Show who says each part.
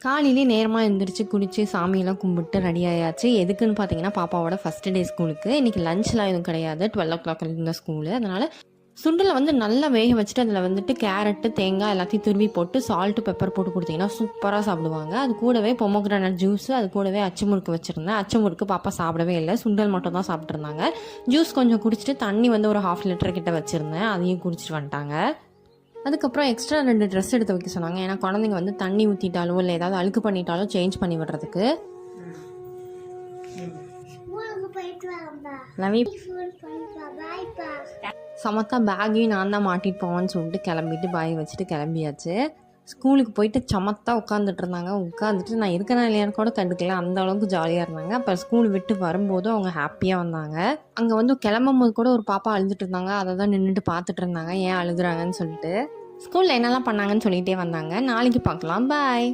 Speaker 1: காலையிலே நேரமாக எழுந்திரிச்சு குளித்து சாமியெல்லாம் கும்பிட்டு ரெடி ஆயாச்சு. எதுக்குன்னு பார்த்தீங்கன்னா பாப்பாவோட ஃபஸ்ட்டு டே ஸ்கூலுக்கு. இன்றைக்கி லஞ்ச்லாம் எதுவும் கிடையாது, 12 o'clock இருந்த ஸ்கூலு. அதனால் சுண்டலை வந்து நல்லா வேக வச்சுட்டு அதில் வந்துட்டு கேரட்டு தேங்காய் எல்லாத்தையும் துருவி போட்டு சால்ட்டு பெப்பர் போட்டு கொடுத்தீங்கன்னா சூப்பராக சாப்பிடுவாங்க. அது கூடவே பொமோகிரானட் ஜூஸு, அது கூடவே அச்சு முறுக்கு வச்சுருந்தேன். அச்சு முறுக்கு பாப்பா சாப்பிடவே இல்லை, சுண்டல் மட்டும் தான் சாப்பிட்ருந்தாங்க. ஜூஸ் கொஞ்சம் குடிச்சிட்டு தண்ணி வந்து ஒரு 1/2 லிட்டர் கிட்ட வச்சுருந்தேன், அதையும் குடிச்சிட்டு வந்துட்டாங்க. அதுக்கப்புறம் எக்ஸ்ட்ரா 2 ட்ரெஸ் எடுத்து வைக்க சொன்னாங்க. ஏன்னா குழந்தைங்க வந்து தண்ணி ஊற்றிட்டாலோ இல்லை ஏதாவது அழுக்கு பண்ணிட்டாலோ சேஞ்ச் பண்ணி விடுறதுக்கு. சமத்தா பேக்கையும் நான் தான் மாட்டிட்டு போவான்னு சொல்லிட்டு கிளம்பிட்டு பாய் வச்சுட்டு கிளம்பியாச்சு. ஸ்கூலுக்கு போயிட்டு சமத்தா உட்காந்துட்டு இருந்தாங்க. உட்காந்துட்டு நான் இருக்கேனா இல்லையான்னு கூட கண்டுக்கல, அந்த அளவுக்கு ஜாலியாக இருந்தாங்க. அப்புறம் ஸ்கூல் விட்டு வரும்போது அவங்க ஹாப்பியாக வந்தாங்க. அங்கே வந்து கிளம்பும் போது கூட ஒரு பாப்பா அழுதுட்டு இருந்தாங்க. அதை தான் நின்றுட்டு பார்த்துட்டு இருந்தாங்க, ஏன் அழுகுறாங்கன்னு சொல்லிட்டு. ஸ்கூலில் என்னெல்லாம் பண்ணாங்கன்னு சொல்லிகிட்டே வந்தாங்க. நாளைக்கு பார்க்கலாம், பாய்.